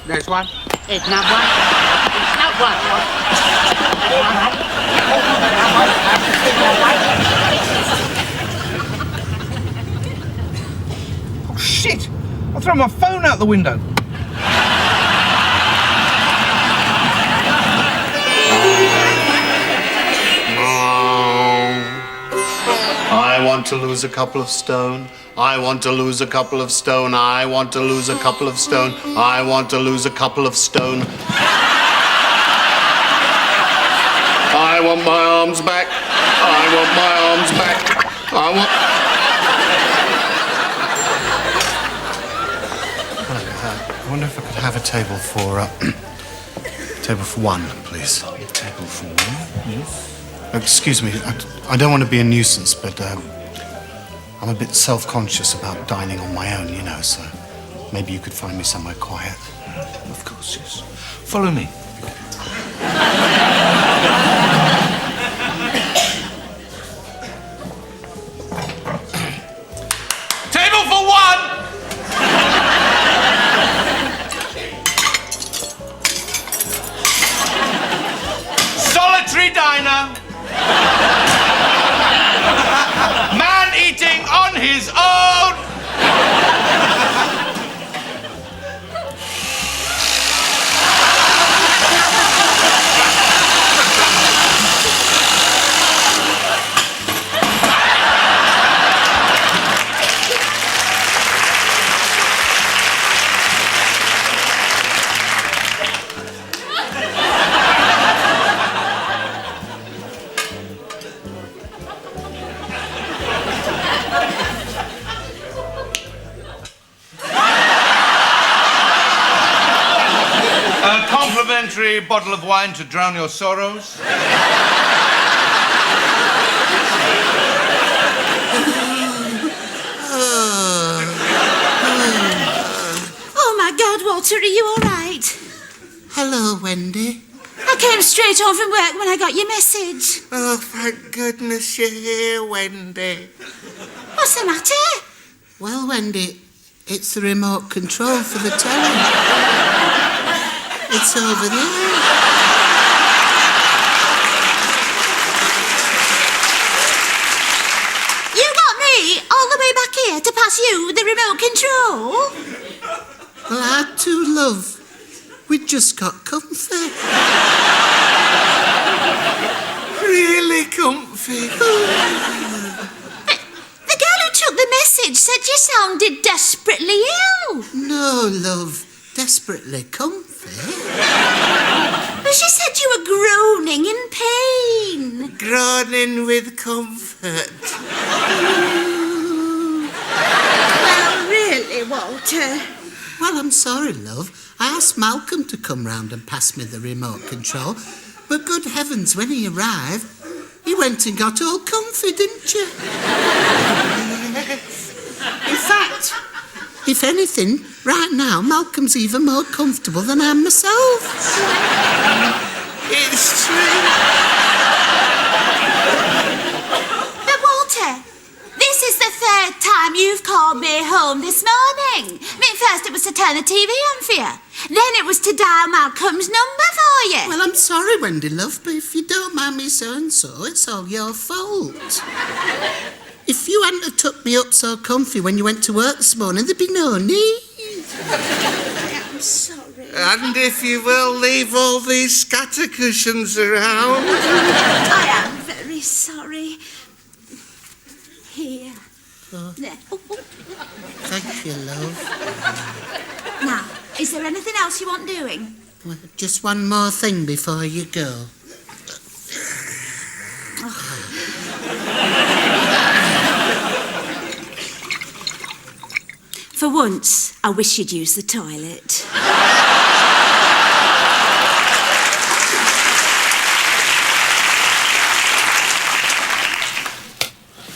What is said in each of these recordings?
There's one. It's not one. It's not one. Oh, shit! I'll throw my phone out the window. I want to lose a couple of stone. I want to lose a couple of stone. I want to lose a couple of stone. I want to lose a couple of stone. I want my arms back. I want my arms back. I wonder if I could have a table for one, please. Table for one? Yes. Excuse me, I don't want to be a nuisance, but I'm a bit self-conscious about dining on my own, you know, so maybe you could find me somewhere quiet. Of course, yes. Follow me. Table for one! Solitary diner. Man eating on his own. A complimentary bottle of wine to drown your sorrows. Oh, my God, Walter, are you all right? Hello, Wendy. I came straight home from work when I got your message. Oh, thank goodness you're here, Wendy. What's the matter? Well, Wendy, it's the remote control for the telly. It's over there. You got me all the way back here to pass you the remote control? Well, our two love. We just got comfy. Really comfy. The girl who took the message said you sounded desperately ill. No, love. Desperately comfy. But she said you were groaning in pain. Groaning with comfort. Well, really, Walter. Well, I'm sorry, love. I asked Malcolm to come round and pass me the remote control, but good heavens, when he arrived, he went and got all comfy, didn't you? In fact, if anything, right now, Malcolm's even more comfortable than I am myself. It's true. But Walter, this is the third time you've called me home this morning. I mean, first it was to turn the TV on for you. Then it was to dial Malcolm's number for you. Well, I'm sorry, Wendy, love, but if you don't mind me saying so, it's all your fault. If you hadn't have tucked me up so comfy when you went to work this morning, there'd be no need. I am sorry. And if you will, leave all these scatter cushions around. I am very sorry. Here. Oh. There. Thank you, love. Now, is there anything else you want doing? Well, just one more thing before you go. For once, I wish you'd use the toilet.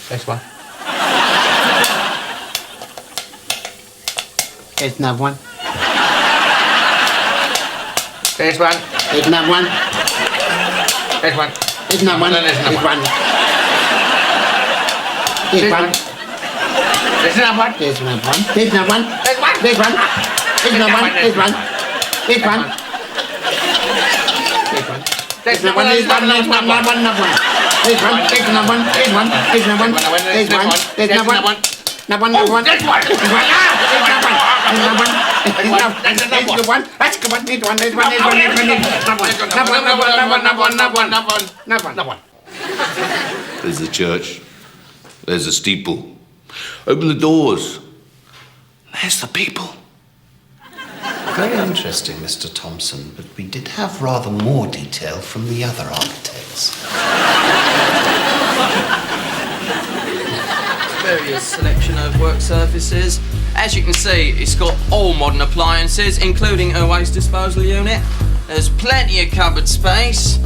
This one. It's not one. This one. It's not one. This one. It's not one. No, there's not It's one. one. It's This one. one. This is not one. It's not one. It's not one. This one. This one. It's not one. It's one. This one. This one. This one. This one. This one. This one. This one. This one. This one. This one. This one. This one. This one. This one. This one. There's the church. There's the steeple. Open the doors. There's the people. Very interesting, Mr. Thompson, but we did have rather more detail from the other architects. Various selection of work surfaces. As you can see, it's got all modern appliances, including a waste disposal unit. There's plenty of cupboard space.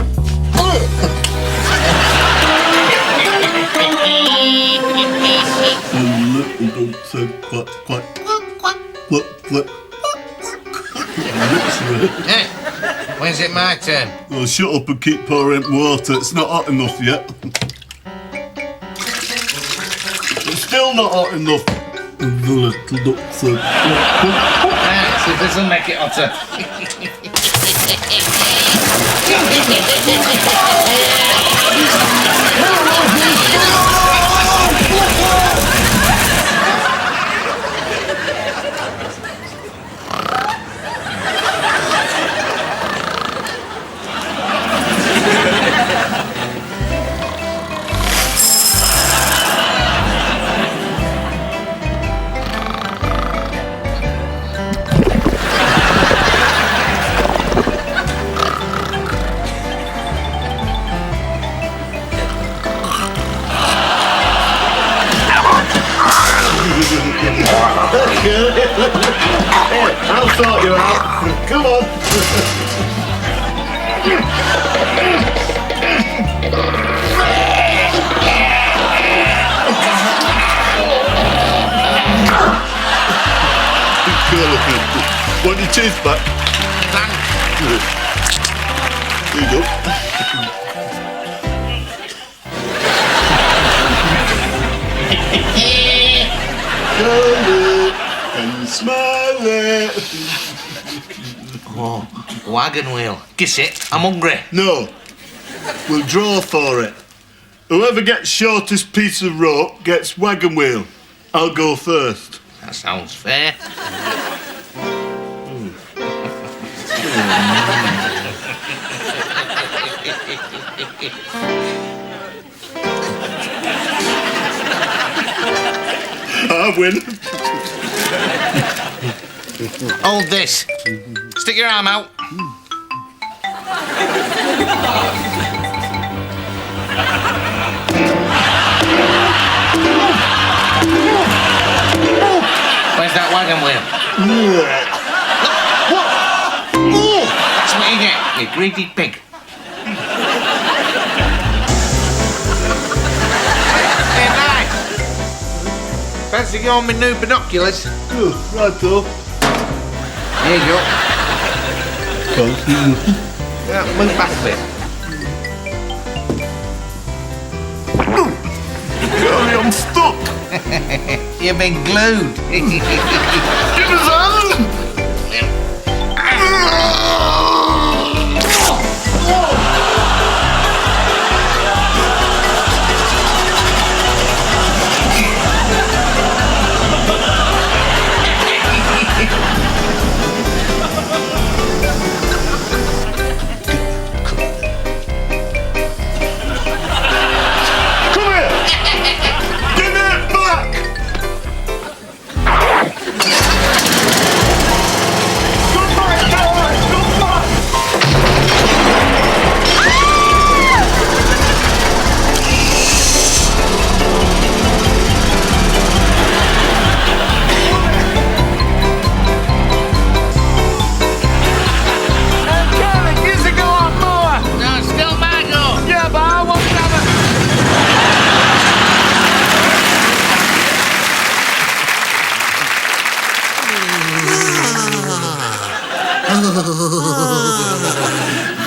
Hey, when's it my turn? Oh, shut up and keep pouring water. It's not hot enough yet. It's still not hot enough. The little duck said. Thanks, it doesn't make it hotter. I'll sort you out. Come on. Want your teeth back? Here you go. And smile it. Oh, wagon wheel. Kiss it, I'm hungry. No, we'll draw for it. Whoever gets shortest piece of rope gets wagon wheel. I'll go first. That sounds fair. I win. Hold this. Stick your arm out. Where's that wagon wheel? That's what you get, you greedy pig. Hey, nice. Fancy going with new binoculars? Oh, righto. There you go. Yeah, move back a bit. Golly, I'm stuck. You've been glued. Give us hand. Come here. Give me it back. Goodbye, darling. Goodbye. No, still my go. Yeah, but I won't have it.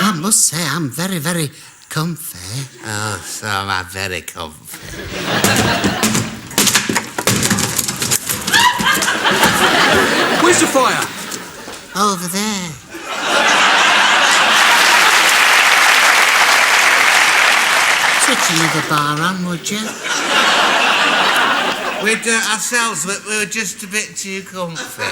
I must say, I'm very, very comfy. Oh, so am I very comfy. Where's the fire? Over there. get another bar on, would you? We'd do it ourselves, but we were just a bit too comfy.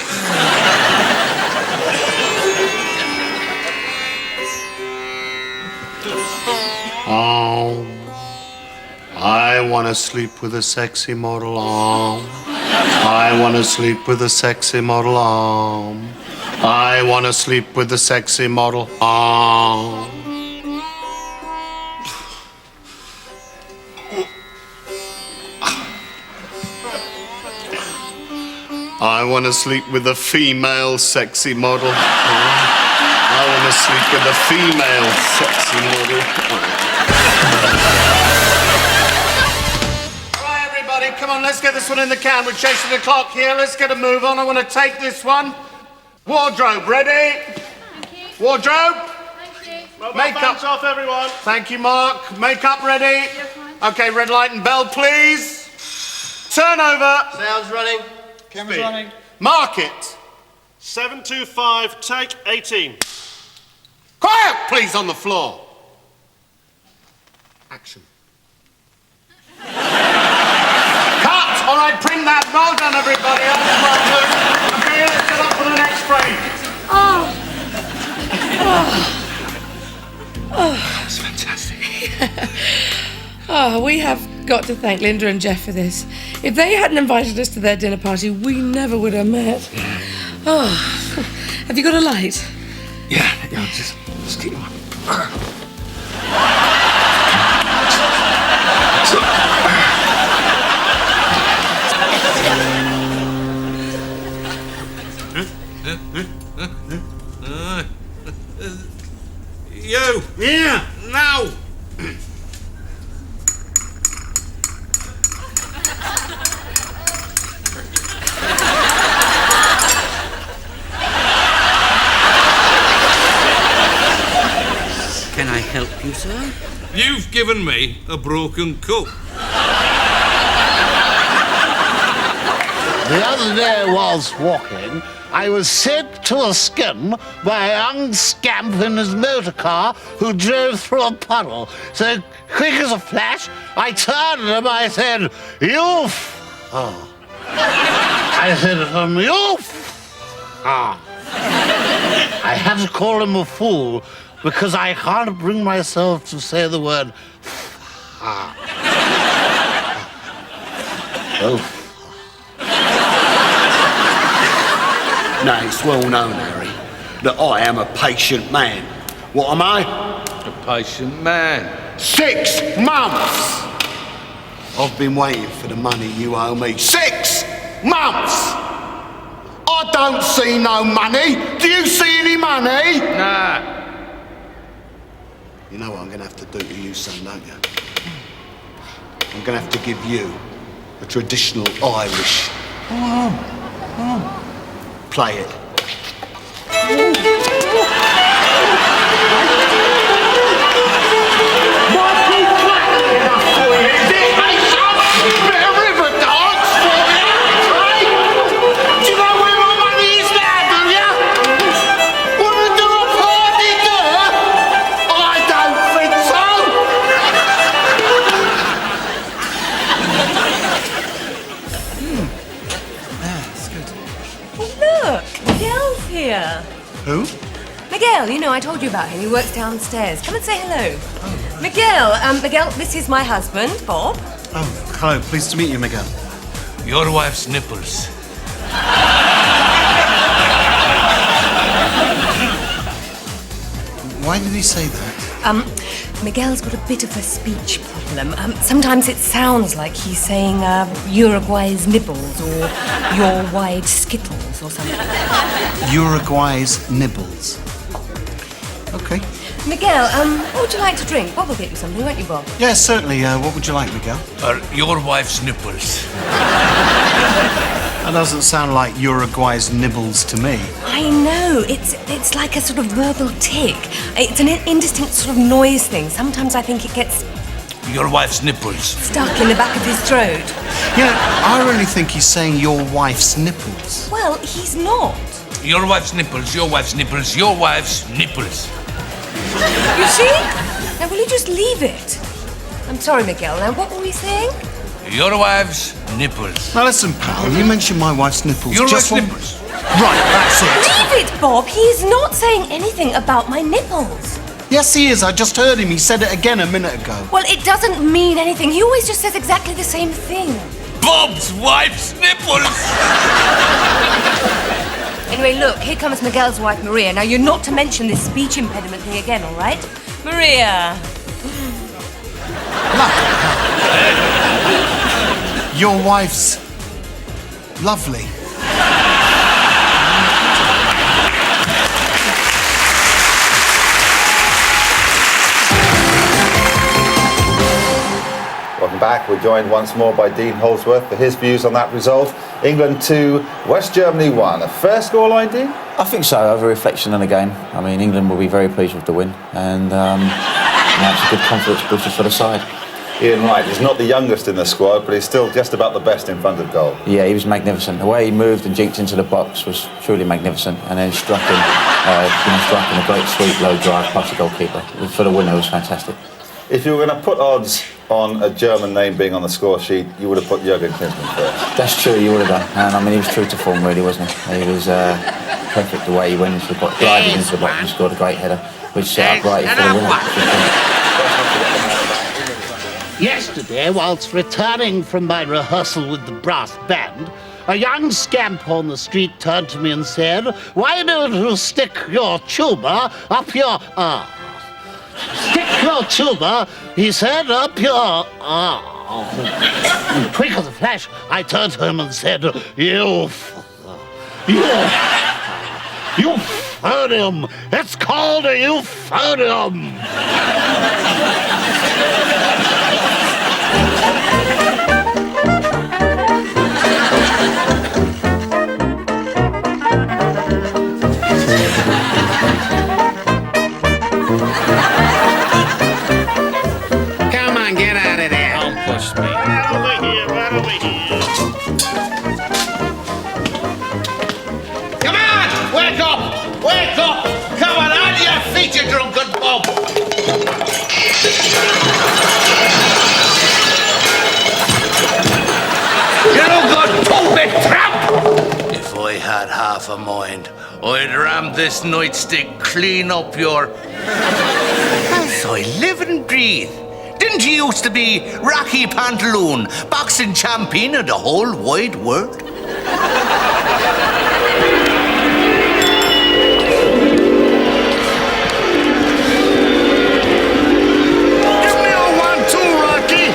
I want to sleep with a sexy model arm. I want to sleep with a sexy model arm. I want to sleep with a sexy model arm. I want to sleep with a female sexy model. I want to sleep with a female sexy model. Right, everybody, come on, let's get this one in the can. We're chasing the clock here. Let's get a move on. I want to take this one. Wardrobe, ready? Thank you. Wardrobe? Thank you. Makeup off, everyone. Thank you, Mark. Makeup ready? You're fine. Okay, red light and bell, please. Turn over. Sounds running. Camera's running. Mark it. 725, take 18. Quiet, please, on the floor. Action. Cut! All right, print that. Well done, everybody. Okay, let's get up for the next frame. That's fantastic. We have got to thank Linda and Jeff for this. If they hadn't invited us to their dinner party, we never would have met. Oh, have you got a light? Yeah, just keep on. You! Yeah. Now! Can I help you, sir? You've given me a broken cup. The other day whilst walking, I was sent to a skin by a young scamp in his motor car who drove through a puddle. So quick as a flash, I turned to him, I said, "You oh. I said to him, "You I had to call him a fool because I can't bring myself to say the word Oh. Now, it's well known, Harry, that I am a patient man. What am I? A patient man. 6 months! I've been waiting for the money you owe me. 6 months! I don't see no money. Do you see any money? Nah. You know what I'm going to have to do to you, son, don't you? I'm going to have to give you a traditional Irish. Play it. Who? Miguel, you know, I told you about him. He works downstairs. Come and say hello. Oh. Miguel, this is my husband, Bob. Oh, hello. Pleased to meet you, Miguel. Your wife's nipples. Why did he say that? Miguel's got a bit of a speech problem. Sometimes it sounds like he's saying Uruguay's nibbles or your wide skittles or something. Uruguay's nibbles. Okay. Miguel, what would you like to drink? Bob will get you something, won't you, Bob? Yes, certainly. What would you like, Miguel? Your wife's nipples. That doesn't sound like Uruguay's nibbles to me. I know. It's like a sort of verbal tick. It's an indistinct sort of noise thing. Sometimes I think it gets Your wife's nipples. stuck in the back of his throat. Yeah, I really think he's saying your wife's nipples. Well, he's not. Your wife's nipples, your wife's nipples, your wife's nipples. You see? Now, will you just leave it? I'm sorry, Miguel. Now, what were we saying? Your wife's nipples. Now listen, pal, you mentioned my wife's nipples. Your just wife's one- nipples. Right, that's it. Leave it, Bob. He's not saying anything about my nipples. Yes, he is. I just heard him. He said it again a minute ago. Well, it doesn't mean anything. He always just says exactly the same thing. Bob's wife's nipples. Anyway, look, here comes Miguel's wife, Maria. Now, you're not to mention this speech impediment thing again, all right? Maria. Your wife's lovely. Welcome back. We're joined once more by Dean Holdsworth for his views on that result. England 2, West Germany 1. A fair scoreline, Dean? I think so, over reflection on the game. I mean, England will be very pleased with the win, and that's a good confidence booster for the side. Ian Wright is not the youngest in the squad, but he's still just about the best in front of goal. Yeah, he was magnificent. The way he moved and jinked into the box was truly magnificent, and then striking a great sweep, low drive past the goalkeeper. For the winner, it was fantastic. If you were going to put odds on a German name being on the score sheet, you would have put Jurgen Klinsmann first. That's true, you would have done. And I mean, he was true to form, really, wasn't he? He was perfect the way he went into the box, glided into the box and scored a great header, which set up right for the winner. Yesterday, whilst returning from my rehearsal with the brass band, a young scamp on the street turned to me and said, "Why don't you stick your tuba up your arse?" "Stick your tuba," he said, "up your arse." Quick as a flash, I turned to him and said, Euphonium! It's called a euphonium! Come on, get out of there. Don't push me. Right over here, right over here. Come on! Wake up! Wake up! Come on, out of your feet, you drunken bum! You no good, two-bit tramp! If I had half a mind, I'd ram this nightstick clean up your... As I live and breathe. Didn't you used to be Rocky Pantaloon, boxing champion of the whole wide world? Give me a 1-2, Rocky.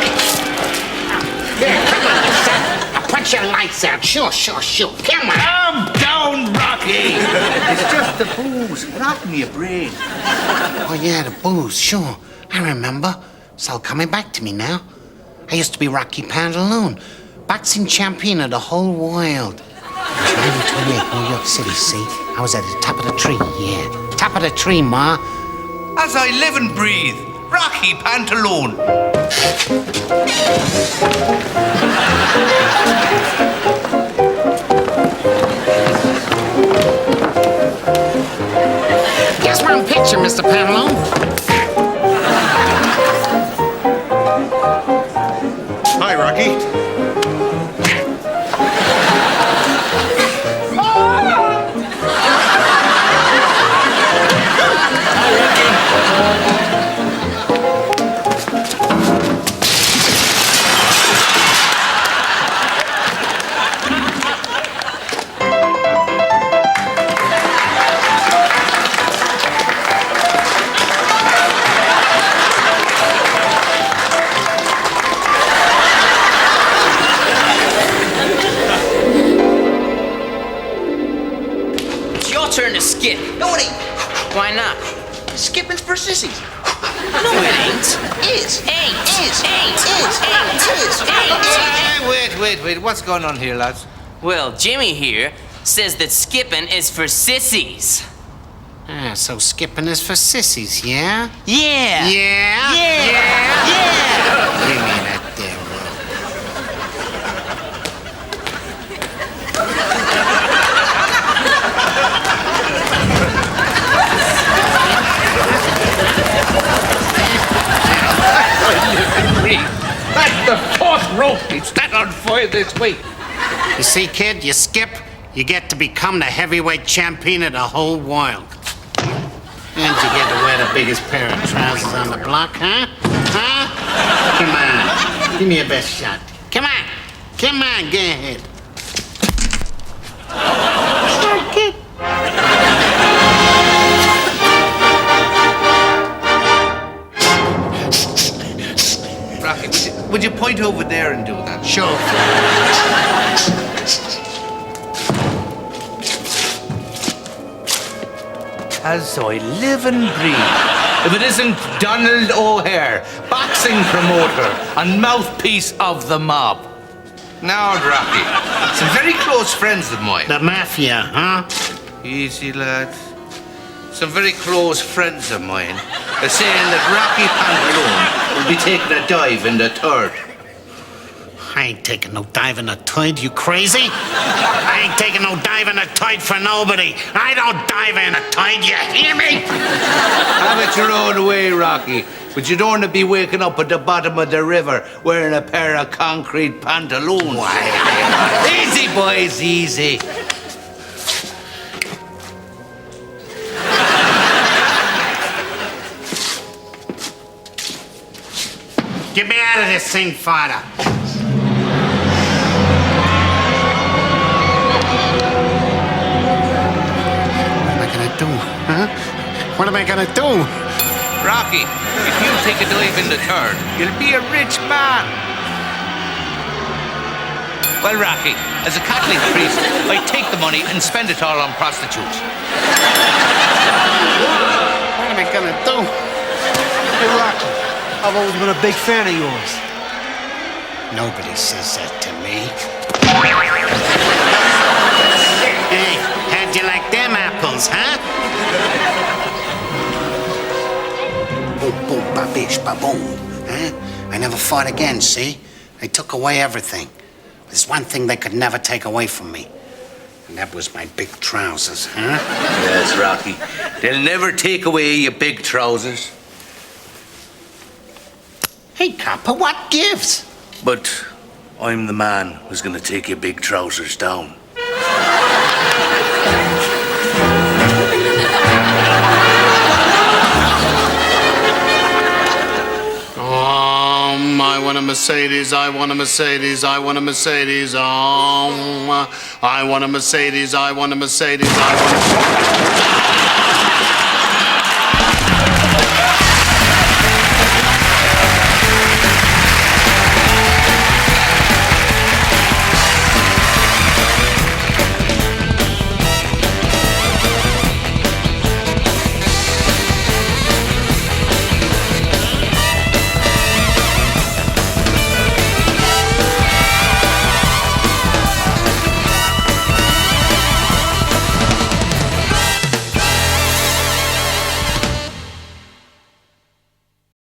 Yeah, come on, son. I'll put your lights out. Sure. Come on. Calm down, Rocky. It's just the booze rotting your brain. Oh, yeah, the booze, sure. I remember. It's all coming back to me now. I used to be Rocky Pantaloon, boxing champion of the whole world. I was 1928, New York City, see? I was at the top of the tree, yeah. Top of the tree, Ma. As I live and breathe, Rocky Pantaloon. Here's one picture, Mr. Pantaloon. Hi, Rocky. Turn to skip. No, it ain't. Why not? Skipping's for sissies. No, it ain't. Is. Ain't. Wait. What's going on here, lads? Well, Jimmy here says that skipping is for sissies. Ah, so skipping is for sissies, yeah? Yeah. Yeah? Yeah. Give me that there, It's that on fire this week. You see, kid, you skip, you get to become the heavyweight champion of the whole world. And you get to wear the biggest pair of trousers on the block, huh? Huh? Come on, give me your best shot. Come on, come on, go ahead. Sure, kid. Rocky, would you point over there and do that? Sure. As I live and breathe. If it isn't Donald O'Hare, boxing promoter and mouthpiece of the mob. Now, Rocky, some very close friends of mine. The mafia, huh? Easy, lad. Some very close friends of mine are saying that Rocky Pantalone will be taking a dive in the third. I ain't taking no dive in the tide, you crazy? I ain't taking no dive in the tide for nobody. I don't dive in the tide, you hear me? Have it your own way, Rocky. But you don't want to be waking up at the bottom of the river wearing a pair of concrete pantaloons. Easy, boys, easy. Get me out of this thing, father. What am I gonna do, huh? What am I gonna do? Rocky, if you take a dive in the third, you'll be a rich man. Well, Rocky, as a Catholic priest, I take the money and spend it all on prostitutes. What am I gonna do? Hey, Rocky, I've always been a big fan of yours. Nobody says that to me. Hey, how'd you like them apples, huh? Boom, boom, babish, ba-boom. Huh? I never fought again, see? They took away everything. There's one thing they could never take away from me. And that was my big trousers, huh? Yes, Rocky. They'll never take away your big trousers. Hey, copper, what gives? But I'm the man who's gonna take your big trousers down. I want a Mercedes, I want a Mercedes, I want a Mercedes, I want a Mercedes, I want a Mercedes, I want a...